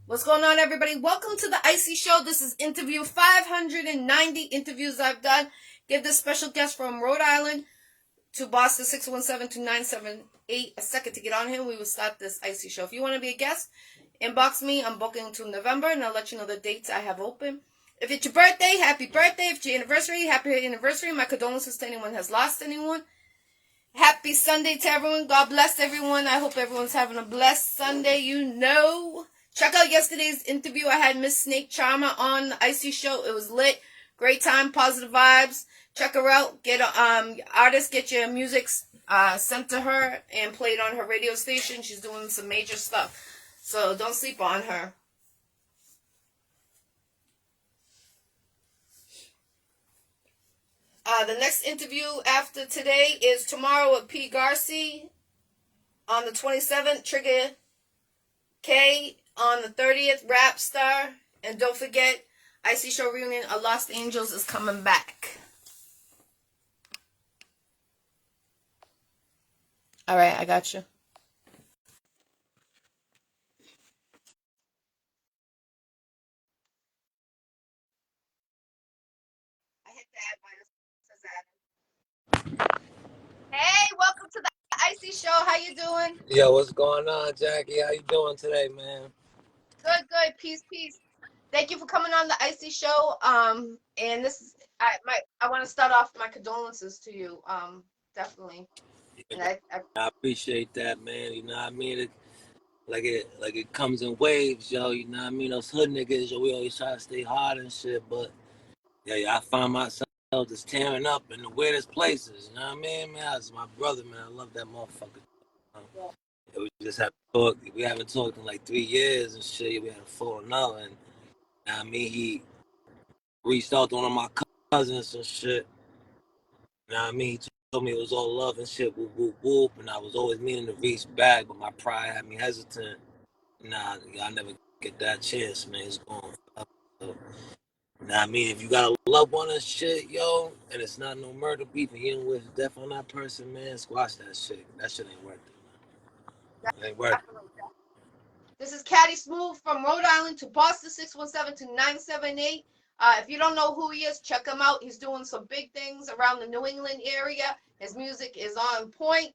What's going on, everybody? Welcome to the Iccy Showw. This is interview 590 interviews I've done. Give this special guest from Rhode Island to Boston 617-2978 a second to get on here. We will start this Iccy Showw. If you want to be a guest, inbox me. I'm booking until November, and I'll let you know the dates I have open. If it's your birthday, happy birthday. If it's your anniversary, happy anniversary. My condolences to anyone who has lost anyone. Happy Sunday to everyone. God bless everyone. I hope everyone's having a blessed Sunday. Check out yesterday's interview. I had Miss Snake Charmer on the Iccy Showw. It was lit. Great time, positive vibes. Check her out. Get artists, get your music sent to her and played on her radio station. She's doing some major stuff. So don't sleep on her. The next interview after today is tomorrow with P. Garcia on the 27th. Trigger K on the 30th. Rap Star. And don't forget, Iccy Showw reunion of Lost Angels is coming back. All right, I got you. I hit that Hey, welcome to the Iccy Showw. How you doing? Yo, what's going on, Jackie? How you doing today, man? Good, good. Peace, peace. Thank you for coming on the Iccy Showw. And this is I want to start off my condolences to you. Definitely. And I I appreciate that, man. You know what I mean? It comes in waves, yo. You know what I mean? Those hood niggas, yo, we always try to stay hard and shit, but yeah, I find myself just tearing up in the weirdest places. You know what I mean, man? That's my brother, man. I love that motherfucker. Yeah, we just have talked. We haven't talked in like 3 years and shit. We had a falling out, and I mean, he reached out to one of my cousins and shit. You know what I mean? He told me it was all love and shit, whoop, whoop, whoop. And I was always meaning to reach back, but my pride had me hesitant. Nah, I never get that chance, man. It's going up. So, you know what I mean? If you got a loved one and shit, yo, and it's not no murder beef and you don't wish death on that person, man, squash that shit. That shit ain't worth it, man. It ain't worth it. This is Kaddy Smoov from Rhode Island to Boston 617-2978. If you don't know who he is, check him out. He's doing some big things around the New England area. His music is on point.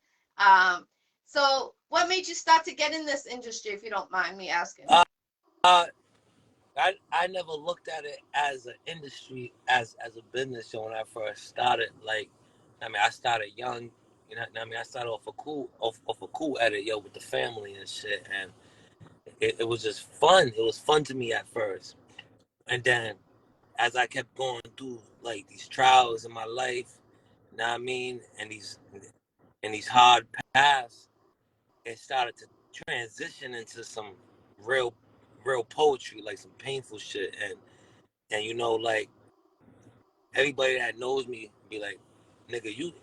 So what made you start to get in this industry, if you don't mind me asking? Uh, I never looked at it as an industry, as a business. So when I first started, like, I mean, I started young. You know, I mean, I started off a cool edit, yo, with the family and shit, and it was just fun. It was fun to me at first, and then as I kept going through like these trials in my life, you know what I mean, and these hard paths, it started to transition into some real, real poetry, like some painful shit, and you know, like everybody that knows me be like, nigga, you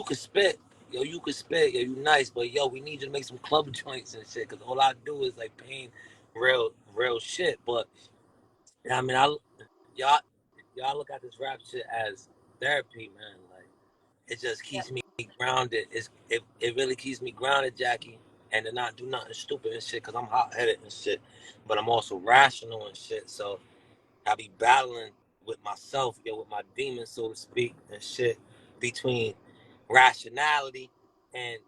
could spit. Yo, you could spit. Yo, you nice, but yo, we need you to make some club joints and shit. Cause all I do is like paint real shit. But I mean, y'all, y'all look at this rap shit as therapy, man. Like it just Yeah. keeps me grounded. It really keeps me grounded, Jackie, and to not do nothing stupid and shit. Cause I'm hot headed and shit, but I'm also rational and shit. So I be battling with myself, yo, with my demons, so to speak, and shit, between rationality and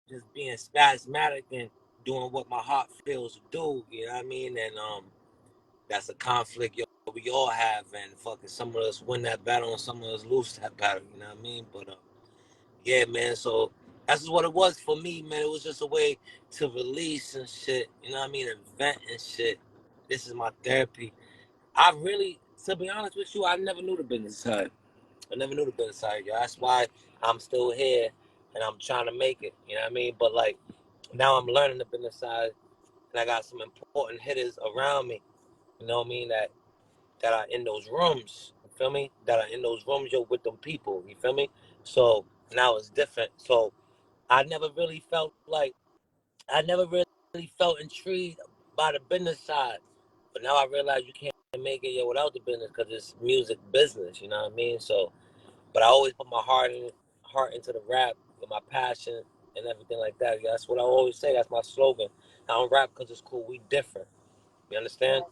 just being spasmodic and doing what my heart feels to do. You know what I mean? And that's a conflict, yo, we all have, and fucking some of us win that battle and some of us lose that battle. You know what I mean? But yeah, man. So that's just what it was for me, man. It was just a way to release and shit. You know what I mean? And vent and shit. This is my therapy. I really, to be honest with you, I never knew the business side. I never knew the business side, yo. That's why I'm still here and I'm trying to make it. You know what I mean? But like now I'm learning the business side, and I got some important hitters around me. You know what I mean? That are in those rooms. You feel me? That are in those rooms, yo, with them people. You feel me? So now it's different. So I never really felt like I never really felt intrigued by the business side, but now I realize you can't make it, yo, without the business because it's music business. You know what I mean? So, but I always put my heart into the rap with my passion and everything like that. Yeah, that's what I always say. That's my slogan. I don't rap because it's cool. We different. You understand?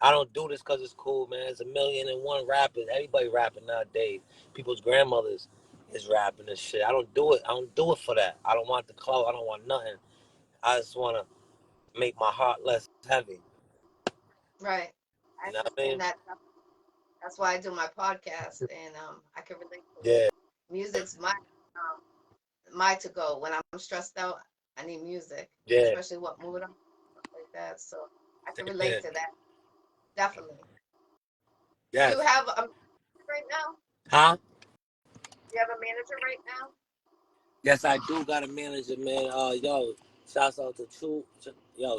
I don't do this because it's cool, man. There's 1,000,001 rappers. Everybody rapping nowadays. People's grandmothers is rapping and shit. I don't do it. I don't do it for that. I don't want the clout. I don't want nothing. I just want to make my heart less heavy. Right. I You know what I mean? understand that. That's why I do my podcast, and I can relate to it. Yeah, Music's my to go when I'm stressed out. I need music, yeah, especially what mood I'm like that. So I can yeah. relate to that definitely. Do you Yes. have a manager right now? Huh? Do you have a manager right now? Yes, I do got a manager, man. Yo, shouts out to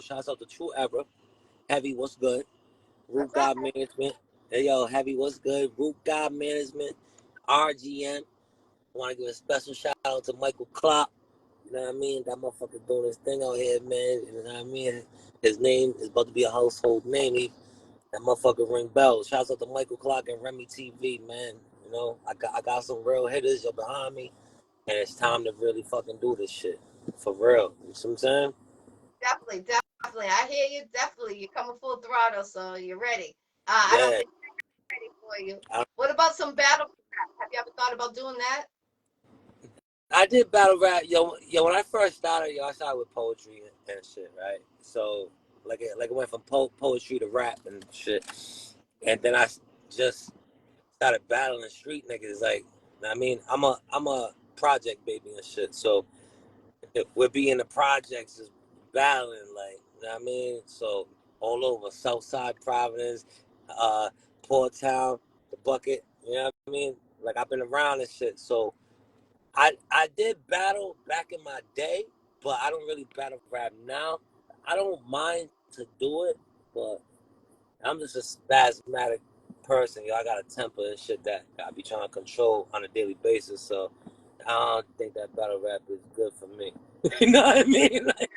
shouts out to True Ever. Heavy, what's good? Root That's right. God Management. Hey, yo, Heavy, what's good? Root God Management, RGM. Want to give a special shout out to Michael Klopp. You know what I mean? That motherfucker doing his thing out here, man. You know what I mean? His name is about to be a household name. That motherfucker ring bells. Shouts out to Michael Clark and Remy TV, man. You know, I got some real hitters up behind me, and it's time to really fucking do this shit. For real. You see what I'm saying? Definitely, definitely. I hear you. Definitely, you're coming full throttle, so you're ready. I don't Yeah. think I'm ready for you. I, What about some battle rap? Have you ever thought about doing that? I did battle rap, yo. When I first started, I started with poetry and shit, right? So, it went from poetry to rap and shit, and then I just started battling street niggas. Like, I mean, I'm a project baby and shit. So we'll be in the projects just battling, like, you know what I mean? So all over Southside Providence, uh, Port Town, the Bucket, you know what I mean? Like, I've been around and shit. So I did battle back in my day, but I don't really battle rap now. I don't mind to do it, but I'm just a spasmodic person. I got a temper and shit that I be trying to control on a daily basis. So I don't think that battle rap is good for me. You know what I mean? Like,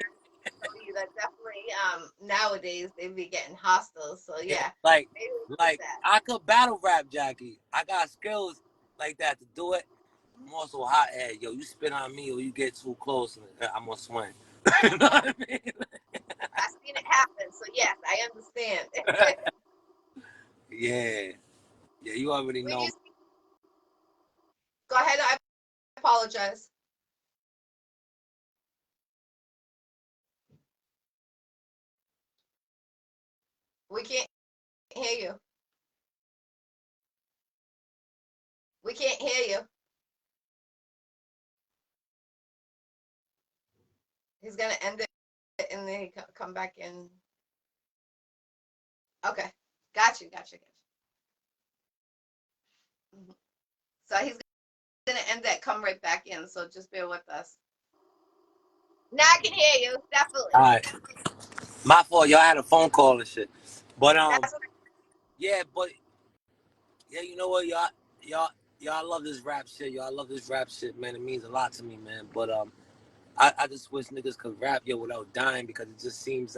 That definitely nowadays they be getting hostile. So yeah, yeah, like, maybe we'll fix like that. I could battle rap, Jackie. I got skills like that to do it. I'm also a hothead. Yo, you spit on me or you get too close, and I'm gonna swing. You know what I mean? I've seen it happen. So yes, I understand. Yeah, yeah. You already When know. you go ahead, I apologize. We can't hear you. We can't hear you. He's gonna end it and then he come back in. Okay, got you, got you, got you. So he's gonna end that, come right back in. So just bear with us. Now I can hear you, All definitely. right, my fault. Y'all had a phone call and shit, but That's what yeah, but yeah, you know what, y'all love this rap shit. Y'all love this rap shit, man. It means a lot to me, man. But I just wish niggas could rap without dying because it just seems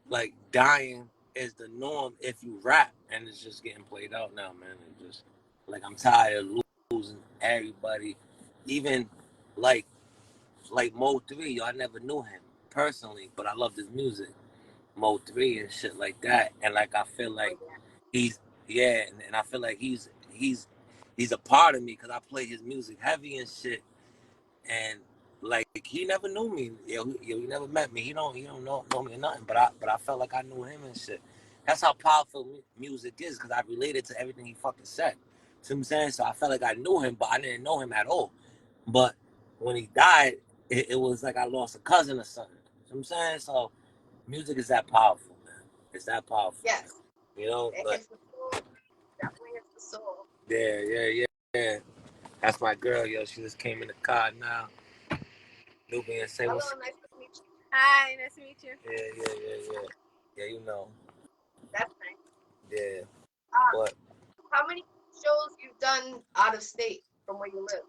like dying is the norm if you rap, and it's just getting played out now, man. It's just like I'm tired of losing everybody, even like Mo 3. I never knew him personally, but I love his music, Mo 3 and shit like that. And like I feel like he's yeah, and I feel like he's a part of me because I play his music heavy and shit, and like he never knew me. He never met me. He don't know me or nothing. But I felt like I knew him and shit. That's how powerful music is because I related to everything he fucking said. See what I'm saying? So I felt like I knew him, but I didn't know him at all. But when he died, it was like I lost a cousin or something. See what I'm saying? So music is that powerful, man. It's that powerful, man. yes, You know, it but hits the soul. Definitely hits the soul. yeah. That's my girl, yo. She just came in the car now. Nubian, say Hello, what's nice to meet you. Hi, nice to meet you. yeah. Yeah, you know. That's nice. Yeah. Um, But how many shows you've done out of state from where you live?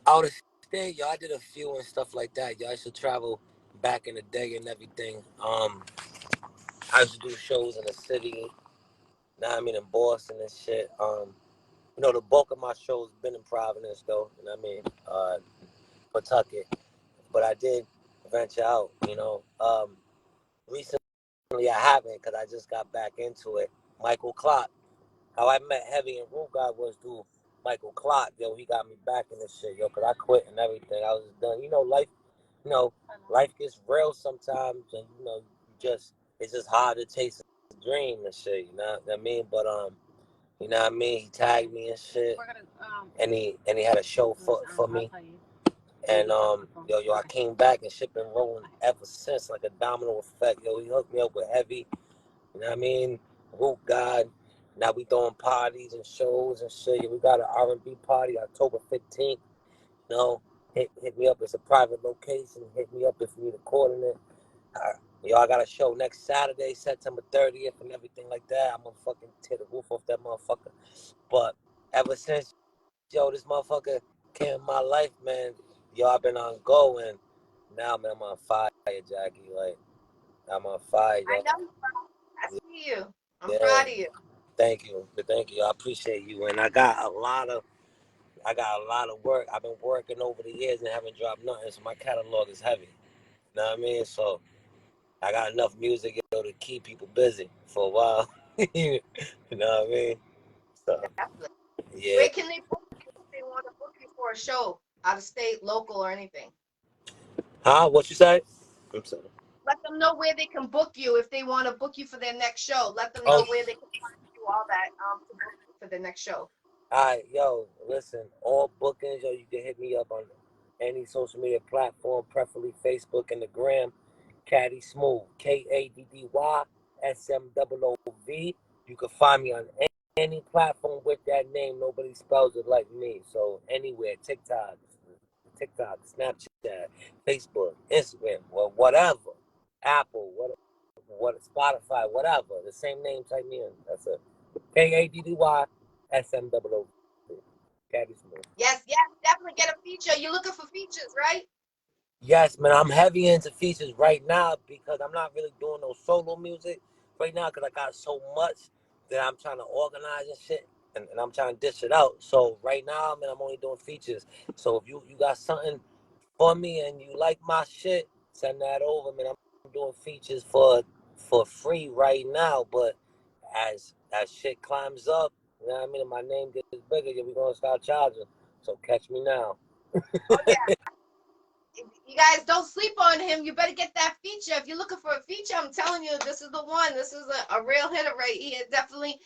out of state, yo, I did a few and stuff like that. Yo, I used to travel back in the day and everything. I used to do shows in the city. Now I mean in Boston and shit. The bulk of my shows been in Providence though. You know what I mean? Pawtucket. But I did venture out, Recently I haven't because I just got back into it. Michael Clark. How I met Heavy and Rhode was through Michael Clark. Yo, he got me back in this shit, yo, because I quit and everything. I was done. You know, life gets real sometimes, and it's just hard to chase a dream and shit. You know what I mean? But you know what I mean? He tagged me and shit, and he had a show for me. And I came back and shit been rolling ever since, like a domino effect. Yo, he hooked me up with Heavy. You know what I mean? Root God. Now we throwing parties and shows and shit. We got an R&B party October 15th. You know, hit me up. It's a private location. Hit me up if you need a coordinate. I got a show next Saturday, September 30th, and everything like that. I'm gonna fucking tear the roof off that motherfucker. But ever since, this motherfucker came in my life, man, I've been on go, and now, man, I'm on fire, Jackie. Like, I'm on fire, yo. I know. I see you. I'm Yeah. proud of you. Thank you. I appreciate you. And I got a lot of work. I've been working over the years and haven't dropped nothing, so my catalog is heavy. You know what I mean? So I got enough music, to keep people busy for a while. You know what I mean? So Definitely. yeah. Where can they book you if they want to book you for a show, out of state, local, or anything? Huh? What you say? I'm sorry. Let them know where they can book you if they want to book you for their next show. Let them Oh, know where they can find you, all that, to book you for the next show. all right, yo, listen, all bookings, you can hit me up on any social media platform, preferably Facebook and the Gram. Kaddy Smoov, KADDYSMOOV. You can find me on any platform with that name. Nobody spells it like me. So anywhere, TikTok, Snapchat, Facebook, Instagram, or whatever, Apple, what Spotify, whatever. The same name, type me in. That's it. KADDYSMOOV. Kaddy Smoov. Yes, definitely get a feature. You're looking for features, right? Yes, man, I'm heavy into features right now because I'm not really doing no solo music right now because I got so much that I'm trying to organize and shit, and I'm trying to dish it out. So right now, man, I'm only doing features. So if you got something for me and you like my shit, send that over, man. I'm doing features for free right now, but as shit climbs up, you know what I mean, and my name gets bigger, we're gonna start charging. So catch me now. Oh yeah. You guys don't sleep on him. You better get that feature. If you're looking for a feature, I'm telling you, this is the one. This is a real hitter right here. Definitely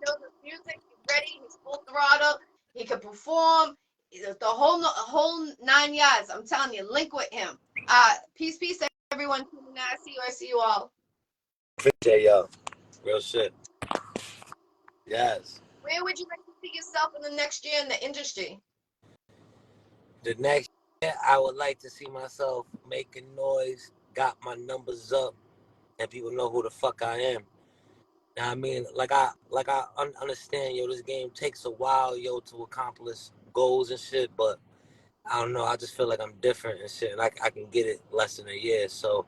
knows his music. He's ready. He's full throttle. He can perform. The whole 9 yards. I'm telling you, link with him. Peace, everyone. I see you. I see you all. Appreciate y'all. Real shit. Yes. Where would you like to see yourself in the next year in the industry? The next year, I would like to see myself making noise, got my numbers up, and people know who the fuck I am. Now, I mean, understand, this game takes a while, to accomplish goals and shit, but I don't know, I just feel like I'm different and shit, and I can get it less than a year, so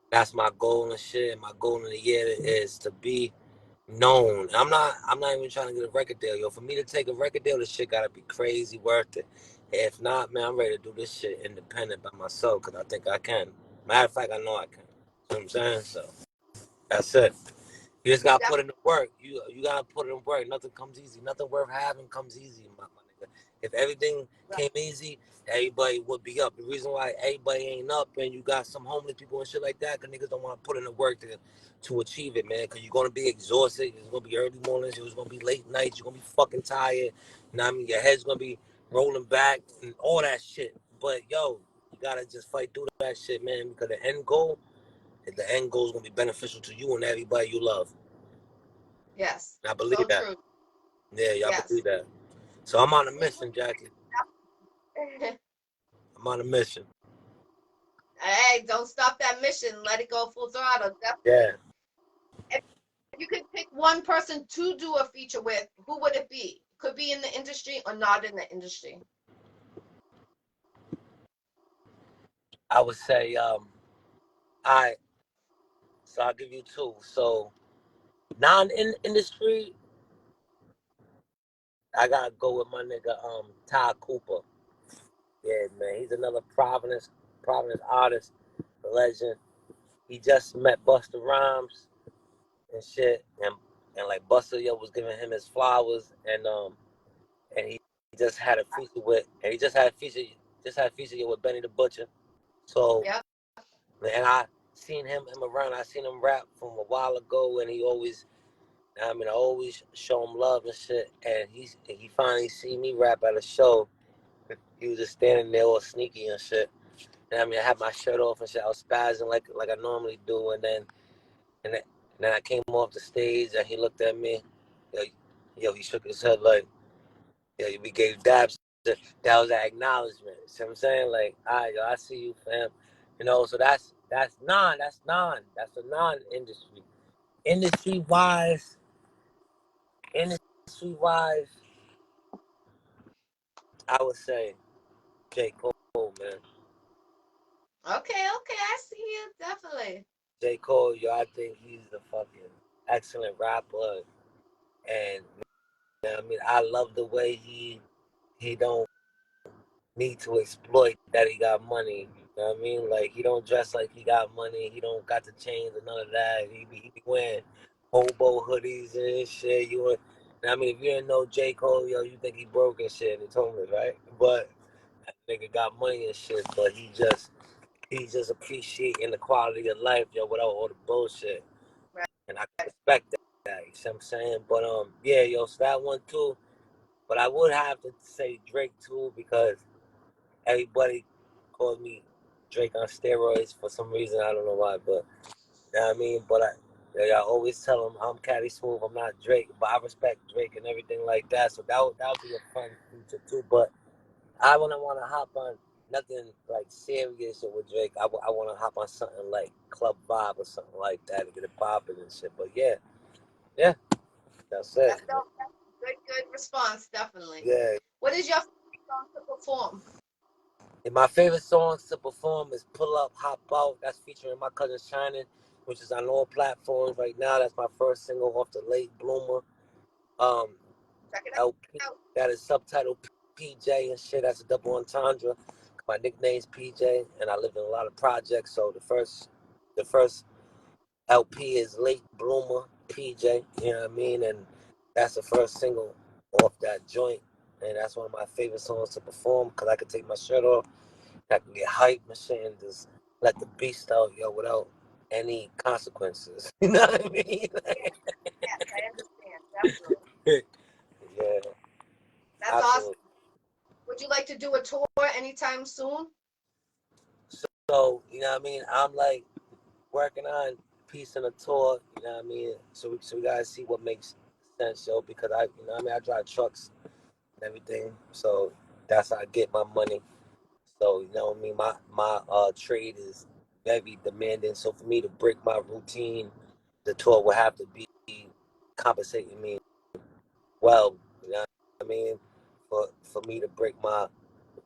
that's my goal and shit, and my goal in the year is to be known. I'm not even trying to get a record deal, For me to take a record deal, this shit gotta be crazy worth it. If not, man, I'm ready to do this shit independent by myself because I think I can. Matter of fact, I know I can. You know what I'm saying? So that's it. You just gotta put in the work. You gotta put in work. Nothing comes easy. Nothing worth having comes easy, my nigga. If everything came easy, everybody would be up. The reason why everybody ain't up and you got some homeless people and shit like that, because niggas don't want to put in the work to achieve it, man. Because you're gonna be exhausted. It's gonna be early mornings. It's gonna be late nights. You're gonna be fucking tired. You know what I mean? Your head's gonna be rolling back and all that shit. But you gotta just fight through that shit, man. Because the end goal is gonna be beneficial to you and everybody you love. Yes. I believe So that. true. Yeah, y'all Yes. believe that. So I'm on a mission, Jackie. I'm on a mission. Hey, don't stop that mission. Let it go full throttle. Definitely. Yeah. If you could pick one person to do a feature with, who would it be? Could be in the industry or not in the industry. I would say, so I'll give you two. So non-industry, I gotta go with my nigga Ty Cooper. Yeah, man, he's another Providence artist, legend. He just met Busta Rhymes. and shit, and like Buster yo was giving him his flowers, and he just had a feature with, and he just had a feature with Benny the Butcher. So, Yep. and I seen him around. I seen him rap from a while ago, and he always, I mean, I always show him love and shit. And he finally see me rap at a show. He was just standing there all sneaky and shit. And I mean, I had my shirt off and shit. I was spazzing like I normally do, and then, and then I came off the stage, and he looked at me. Yo, he shook his head like, yeah, we gave dabs. That was that acknowledgement. See what I'm saying? Like, all right, yo, I see you, fam. You know, so that's non. That's non. That's a non-industry. Industry wise, industry wise, I would say J. Cole, man. Okay, I see you definitely. J. Cole, yo, I think he's a fucking excellent rapper, and you know what I mean, I love the way he don't need to exploit that he got money. You know what I mean? Like he don't dress like he got money. He don't got the chains and none of that. He be wearing hobo hoodies and shit. You know what I mean? If you didn't know J. Cole, yo, you think he broke and shit and it's homeless, right? But that nigga got money and shit, but he's just appreciating the quality of life, yo, without all the bullshit. Right. And I can respect that. You see what I'm saying? But yeah, yo, so that one too. But I would have to say Drake too because everybody calls me Drake on steroids for some reason. I don't know why, but you know what I mean. But I always tell them I'm Kaddy Smoov. I'm not Drake, but I respect Drake and everything like that. So that would be a fun feature too. But I wouldn't want to hop on nothing like serious or with Drake. I want to hop on something like Club Vibe or something like that to get it popping and shit. But yeah, that's it. That's dope. Good response, definitely. Yeah. What is your favorite song to perform? And my favorite songs to perform is Pull Up, Hop Out. That's featuring my cousin Shining, which is on all platforms right now. That's my first single off the late Bloomer Check it LP. out. That is subtitled PJ and shit. That's a double entendre. My nickname's PJ, and I live in a lot of projects. So the first LP is late Bloomer PJ. You know what I mean? And that's the first single off that joint. And that's one of my favorite songs to perform because I could take my shirt off. I can get hype and shit and just let the beast out, yo, without any consequences. You know what I mean? Yes, I understand, definitely. Yeah, That's awesome. absolutely. Would you like to do a tour anytime soon? So, you know what I mean? I'm like working on piecing a tour, you know what I mean? So we gotta see what makes sense, yo, because you know what I mean? I drive trucks and everything. So that's how I get my money. So, you know what I mean? My trade is very demanding. So for me to break my routine, the tour would have to be compensating me well, you know what I mean? For me to break my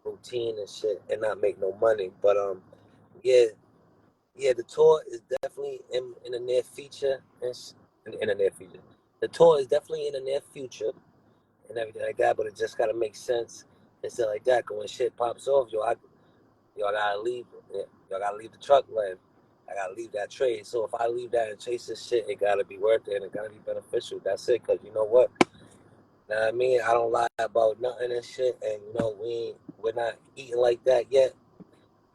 routine and shit and not make no money. But yeah, the tour is definitely in the near future in the near future. The tour is definitely in the near future and everything like that, but it just gotta make sense and stuff like that. Cause when shit pops off, y'all gotta leave. Y'all gotta leave the truck lane. I gotta leave that trade. So if I leave that and chase this shit, it gotta be worth it and it gotta be beneficial. That's it. Cause you know what? Know what I mean? I don't lie about nothing and shit. And you know, we're not eating like that yet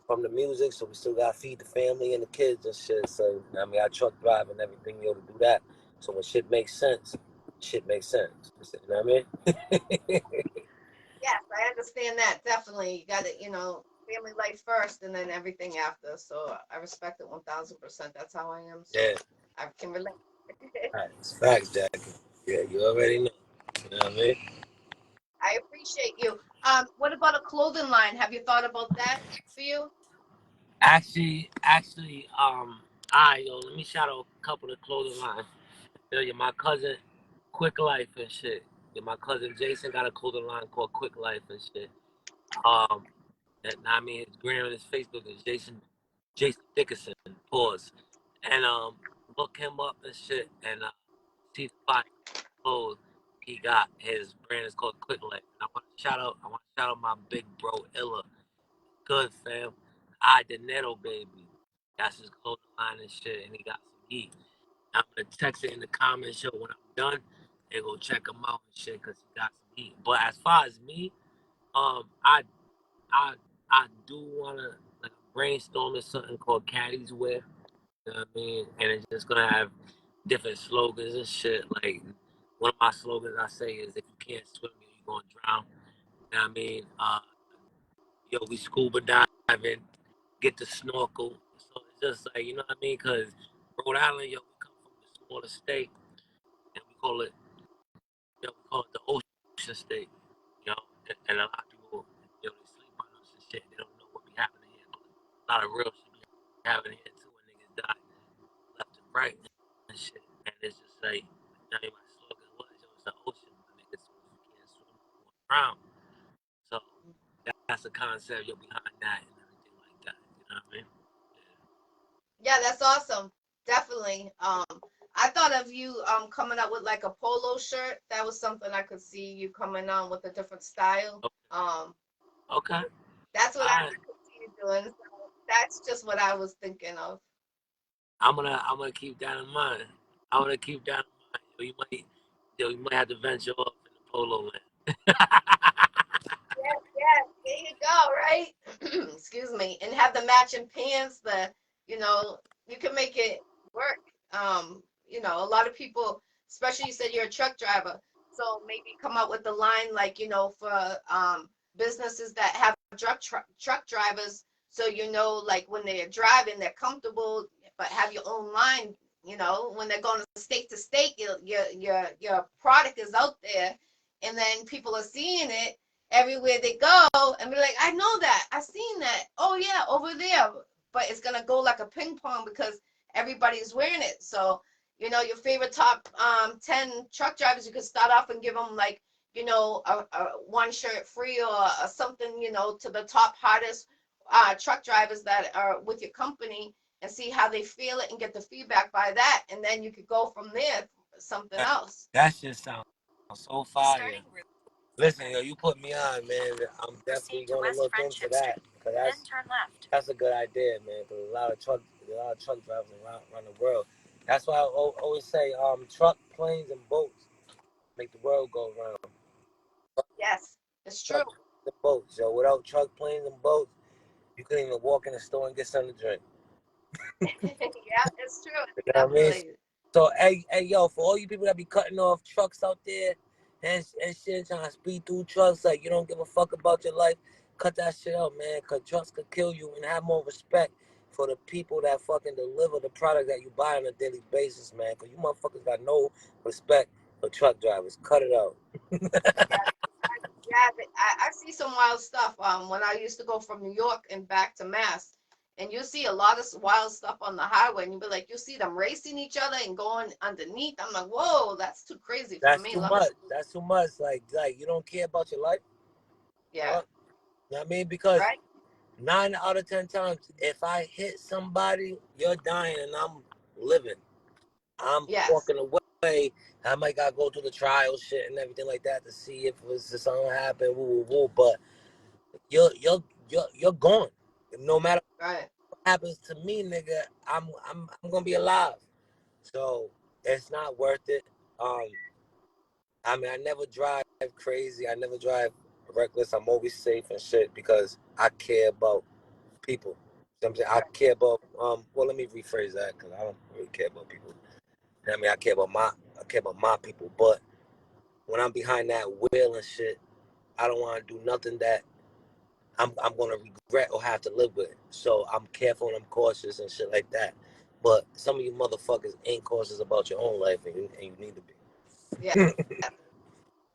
from the music, so we still gotta feed the family and the kids and shit. So you know what I mean, I truck drive and everything, yo, to do that. So when shit makes sense, shit makes sense. You know what I mean? Yes, I understand that. Definitely. You got to, family life first and then everything after. So I respect it 1000%. That's how I am. So Yeah. I can relate. All right. It's facts, Jackie. Yeah, you already know. You know what I mean? I appreciate you. What about a clothing line? Have you thought about that for you? Actually, alright, yo, let me shout out a couple of clothing lines. Yo, my cousin, Quick Life and shit. Yeah, my cousin Jason got a clothing line called Quick Life and shit. Um, and I mean, his gram and his Facebook is Jason Dickerson. Pause. And look him up and shit. And see the fine clothes he got. His brand is called Quick Life. And I want to shout out my big bro Illa. Good fam. I Dinero baby. That's his clothing line and shit. And he got some heat. I'm gonna text it in the comments show when I'm done and go check him out and shit because he got some heat. But as far as me, I I I do wanna like brainstorming something called Caddy's Wear. You know what I mean? And it's just gonna have different slogans and shit. Like one of my slogans I say is if you can't swim, you're gonna drown. You know what I mean? Yo, we scuba diving, get the snorkel. So it's just like, you know what I mean? Because Rhode Island, yo, we come from the smaller state, and we call it the ocean state. You know, and a lot of people, yo, they sleep on us and shit. They don't know what be happening here, but a lot of real shit be happening here too when niggas die left and right and shit. And it's just like, I mean, my slogan was, yo, it's the ocean, my niggas. So if you can't swim, you won't drown. So that's the concept you're behind that and everything like that. You know what I mean? Yeah, that's awesome. Definitely. I thought of you coming up with like a polo shirt. That was something I could see you coming on with a different style. Okay. That's what I Alright. could see you doing. So that's just what I was thinking of. I'm gonna keep that in mind. I'm gonna keep that in mind. You might have to venture off in the polo land. Yeah, yeah, there you go, right? Excuse me. And have the matching pants, you know, you can make it work. A lot of people, especially you said you're a truck driver, so maybe come up with the line like, for businesses that have truck drivers, so like when they're driving, they're comfortable, but have your own line, when they're going to state, your product is out there, and then people are seeing it everywhere they go and be like, I know that. I seen that. Oh yeah, over there. But it's gonna go like a ping pong because everybody's wearing it. So, your favorite top 10 truck drivers, you could start off and give them like, a one shirt free or something, to the top hottest truck drivers that are with your company and see how they feel it and get the feedback by that. And then you could go from there something else. That shit sounds so fire. Listen, yo, you put me on, man. I'm definitely gonna look into that because that's a good idea, man. Because a lot of truck drivers around the world. That's why I always say, truck, planes, and boats make the world go round. Yes, it's true. Truck, planes, and boats, yo. Without truck, planes, and boats, you couldn't even walk in the store and get something to drink. Yeah, it's true. You know what I mean? Definitely. So, hey, yo, for all you people that be cutting off trucks out there and shit, trying to speed through trucks, like you don't give a fuck about your life, cut that shit out, man, because trucks could kill you, and have more respect for the people that fucking deliver the product that you buy on a daily basis, man, because you motherfuckers got no respect for truck drivers. Cut it out. Yeah, I see some wild stuff. When I used to go from New York and back to Mass, and you see a lot of wild stuff on the highway, and you be like, you see them racing each other and going underneath. I'm like, whoa, that's too crazy for That's me. too much. That's too much. Like you don't care about your life. Yeah, You know what I mean? Because right. 9 out of 10 times, if I hit somebody, you're dying and I'm living. I'm Yes, walking away. I might gotta go through the trial shit and everything like that to see if something happened. Woo, woo, woo. But you're gone. No matter right. what happens to me, nigga, I'm gonna be alive. So it's not worth it. Um, I mean, I never drive crazy. I never drive reckless. I'm always safe and shit because I care about people. You know what I'm saying? I care about well, let me rephrase that because I don't really care about people. You know what I mean, I care about my people. But when I'm behind that wheel and shit, I don't want to do nothing that I'm gonna regret or have to live with. So I'm careful and I'm cautious and shit like that. But some of you motherfuckers ain't cautious about your own life, and you need to be. Yeah,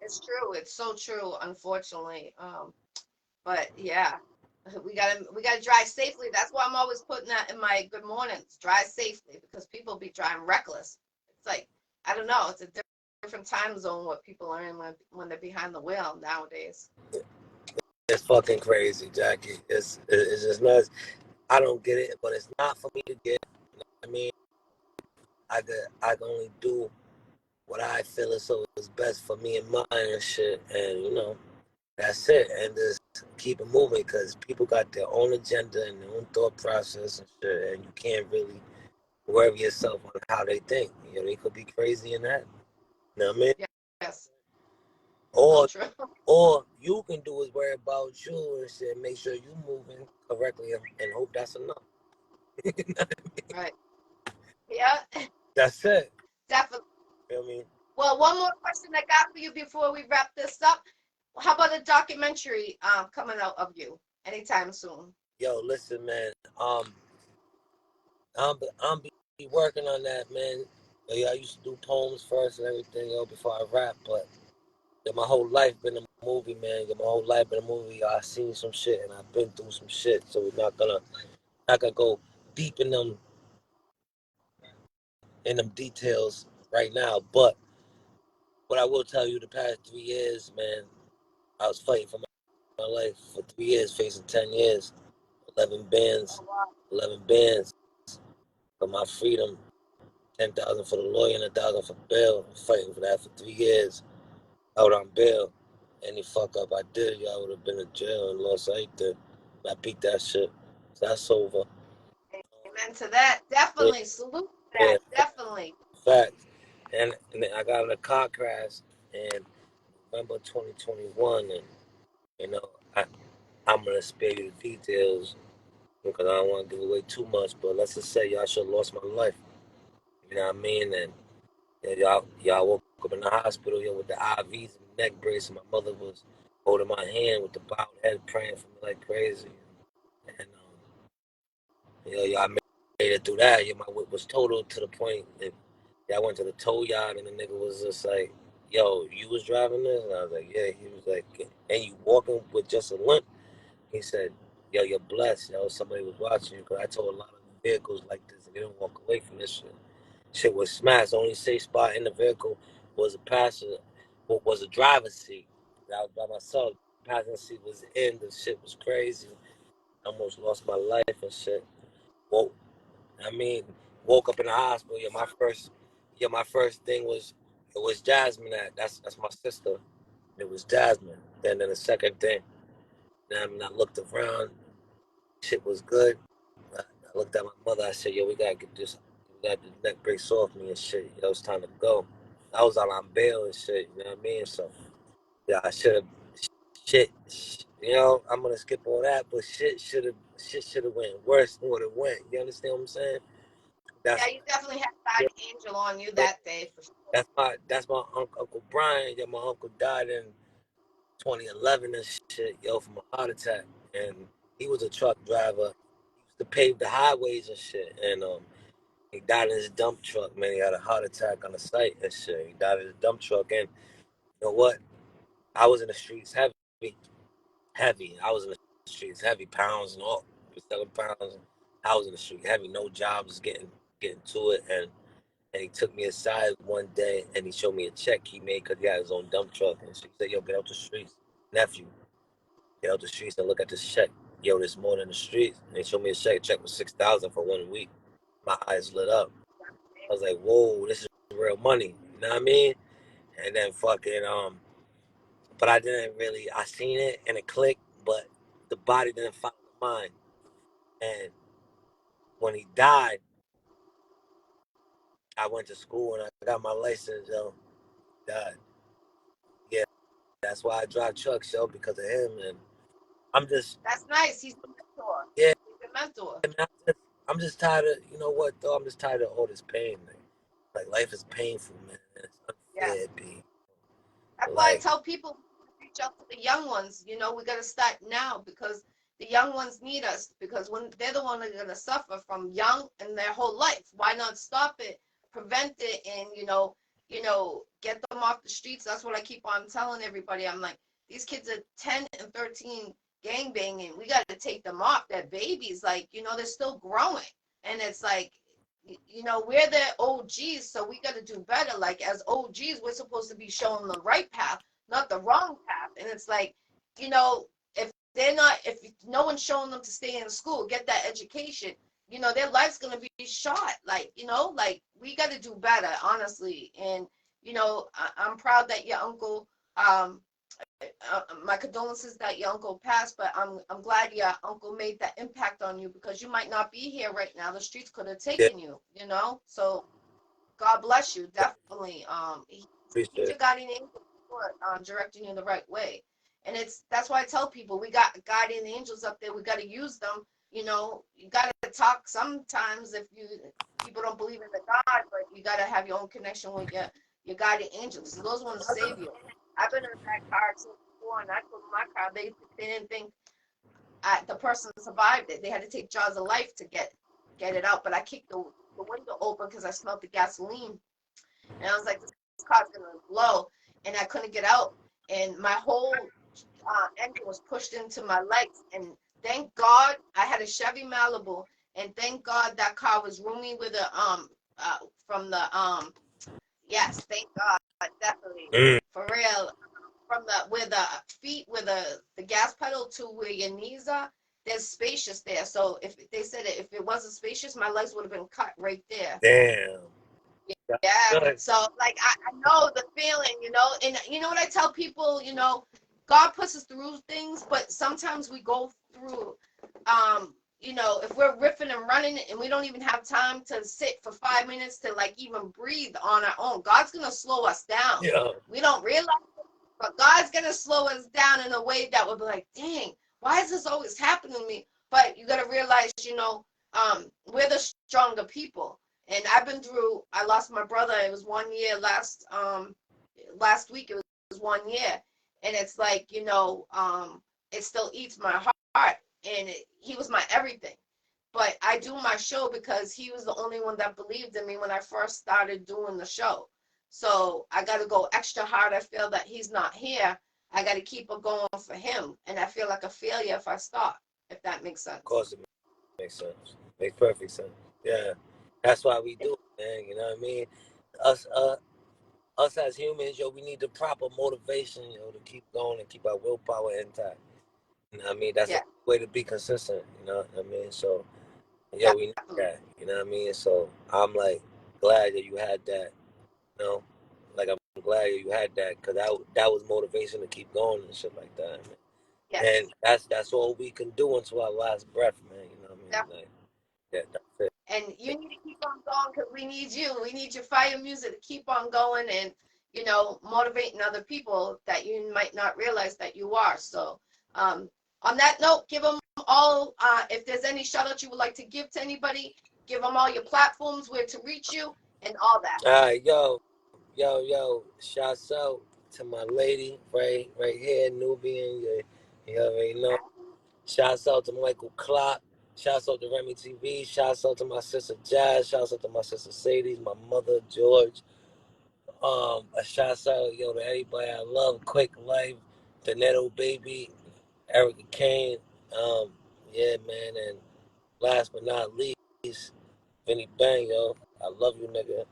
it's true. It's so true, unfortunately. But yeah, we gotta drive safely. That's why I'm always putting that in my good mornings. Drive safely because people be driving reckless. It's like, I don't know. It's a different time zone what people are in when they're behind the wheel nowadays. It's fucking crazy, Jackie. It's just nuts. I don't get it, but it's not for me to get. I mean, I can only do what I feel is best for me and mine and shit, and that's it. And just keep it moving because people got their own agenda and their own thought process and shit, and you can't really worry yourself on how they think. You know, they could be crazy in that. You know what I mean? Yes. So Or true. all you can do is worry about you and shit, make sure you moving correctly and hope that's enough. Right. Yeah. That's it. Definitely. You know what I mean? Well, one more question I got for you before we wrap this up. How about a documentary coming out of you anytime soon? Yo, listen, man. I'm be working on that, man. Yeah, I used to do poems first and everything, yo, before I rap, but yeah, my whole life been a movie, man. Yeah, my whole life been a movie. I seen some shit and I've been through some shit, so we're not gonna go deep in them details right now. But what I will tell you, the past 3 years, man, I was fighting for my life for 3 years, facing 10 years, 11 bands, Oh, wow. 11 bands for my freedom, 10,000 for the lawyer and 1,000 for bail. I'm fighting for that for 3 years out on bail. Any fuck up I did, y'all would have been in jail and lost everything. I beat that shit. So that's over. Amen to that. Yeah, Definitely. Salute yeah, that. Definitely. facts. And then I got in a car crash in November 2021, and you know I I'm gonna spare you the details because I don't want to give away too much. But let's just say y'all should have lost my life. You know what I mean? And y'all woke up in the hospital here with the IVs and the neck brace, and my mother was holding my hand with the bowed head, praying for me like crazy. And y'all made it through that. Yeah, my whip was totaled to the point that y'all went to the tow yard, and the nigga was just like, "Yo, you was driving this?" And I was like, "Yeah." He was like, "And you walking with just a limp?" He said, "Yo, you're blessed. Yo, somebody was watching you." Because I told a lot of vehicles like this, and they don't walk away from this shit. Shit was smashed. The only safe spot in the vehicle was a passenger, was a driver's seat. I was by myself. The passenger seat was in. The shit was crazy. I almost lost my life and shit. Woke, I mean, woke up in the hospital. My first thing was it was Jasmine. That's my sister. It was Jasmine. And then the second thing, then I looked around. Shit was good. I looked at my mother. I said, "Yo, we gotta get this. We got the neck brace off me and shit. Yo, it's time to go." I was out on bail and shit. You know what I mean? So yeah, I should have. Shit, you know, I'm gonna skip all that, but shit should have went worse than what it went. You understand what I'm saying? Yeah, That's you definitely had yeah, that angel on you yeah, that day for sure. that's my Uncle Brian. Yeah, my uncle died in 2011 and shit, yo, from a heart attack. And he was a truck driver. He used to pave the highways and shit. And he died in his dump truck, man. He had a heart attack on the site and shit. He died in his dump truck. And you know what? I was in the streets heavy. I was in the streets heavy, pounds and all, 7 pounds. I was in the street heavy, no jobs, getting to it. And he took me aside one day and he showed me a check he made because he had his own dump truck. And she said, "Yo, get out the streets, nephew. Get out the streets and look at this check. Yo, there's more than the streets." And they showed me a check. Check was 6,000 for 1 week. My eyes lit up. I was like, "Whoa, this is real money." You know what I mean? And then fucking but I didn't really. I seen it and it clicked, but the body didn't follow the mind. And when he died, I went to school and I got my license. Yo, died. Yeah, that's why I drive trucks, yo, because of him. And I'm just, That's nice. He's a mentor. yeah, He's a mentor. man, I'm just tired of, you know what, though? I'm just tired of all this pain. Like life is painful, man. It's Yeah. unfair, B. That's why I Like, tell people to reach out to the young ones. You know, we got to start now because the young ones need us because when they're the one that are going to suffer from young and their whole life. Why not stop it, prevent it, and get them off the streets? That's what I keep on telling everybody. I'm like, these kids are 10 and 13 gang banging. We got to take them off. They're babies, like they're still growing, and it's like we're the OGs, so we got to do better. Like as OGs, we're supposed to be showing the right path, not the wrong path. And it's like, if if no one's showing them to stay in school, get that education, their life's gonna be shot. Like we got to do better, honestly. And I'm proud that your uncle my condolences that your uncle passed, but I'm glad your uncle made that impact on you, because you might not be here right now. The streets could have Yeah, taken you, So God bless you, definitely. He's appreciate your it. guardian angel for directing you the right way, and that's why I tell people we got guardian angels up there. We got to use them. You got to talk sometimes if people don't believe in the God, but you got to have your own connection with your guardian angels. So those ones save you. I've been in that car accident before, and I told my car they didn't think the person survived it. They had to take jaws of life to get it out. But I kicked the window open because I smelled the gasoline, and I was like, this car's gonna blow, and I couldn't get out, and my whole engine was pushed into my legs. And thank God I had a Chevy Malibu, and thank God that car was roomy with a from the yes, thank God, definitely, Mm. for real. From the where the feet, where the gas pedal to where your knees are, there's spacious there. So if they said if it wasn't spacious, my legs would have been cut right there. Damn. That's Yeah. good. So like I know the feeling, and you know what I tell people, God puts us through things, but sometimes we go through if we're riffing and running and we don't even have time to sit for 5 minutes to like even breathe on our own, God's gonna slow us down. Yeah. We don't realize it, but God's gonna slow us down in a way that will be like, dang, why is this always happening to me? But you gotta realize, we're the stronger people. And I've been through. I lost my brother. It was 1 year last week. It was 1 year, and it's like it still eats my heart. And he was my everything. But I do my show because he was the only one that believed in me when I first started doing the show. So I got to go extra hard. I feel that he's not here. I got to keep it going for him, and I feel like a failure if I stop. If that makes sense. Of course it makes sense. Makes perfect sense. Yeah. That's why we do it, man. You know what I mean? Us us as humans, we need the proper motivation, to keep going and keep our willpower intact. You know what I mean? That's a Yeah, way to be consistent, you know what I mean? So we need definitely. that, you know what I mean? So I'm like glad that you had that, you know? Like I'm glad that you had that, because that was motivation to keep going and shit like that, man. Yes, And that's all we can do until our last breath, man. You know what I mean? definitely. Like, yeah, that's it. And you need to keep on going because we need you. We need your fire music to keep on going and, motivating other people that you might not realize that you are. So, on that note, give them all, if there's any shout out you would like to give to anybody, give them all your platforms, where to reach you, and all that. All right, yo, shouts out to my lady right here, Nubian. You already know. Shouts out to Michael Clark. Shouts out to Remy TV. Shouts out to my sister Jazz. Shouts out to my sister Sadie, my mother George. A shouts out, to everybody I love. Quick Life, the Netto Baby, Erica Kane. Yeah, man. And last but not least, Vinny Bang, yo. I love you, nigga.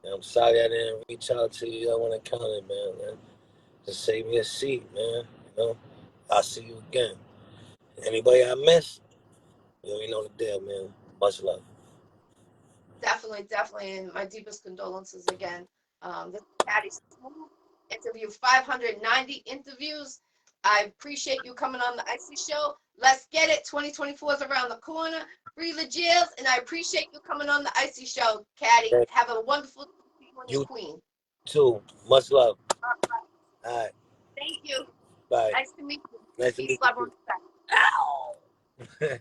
And I'm sorry I didn't reach out to you. I want to count it, man. Just save me a seat, man. I'll see you again. Anybody I miss, you already know the deal, man. Much love. Definitely, definitely. And my deepest condolences again. This is Kaddy Smoov, interview 590 interviews. I appreciate you coming on the Iccy Show. Let's get it. 2024 is around the corner. Free the jails. And I appreciate you coming on the Iccy Show, Kaddy. Thank Have a wonderful day, you and your you queen. too. Much love. Uh, All right. Thank you. Bye. Nice to meet you. Nice to Peace, meet love, you. and respect. Ow!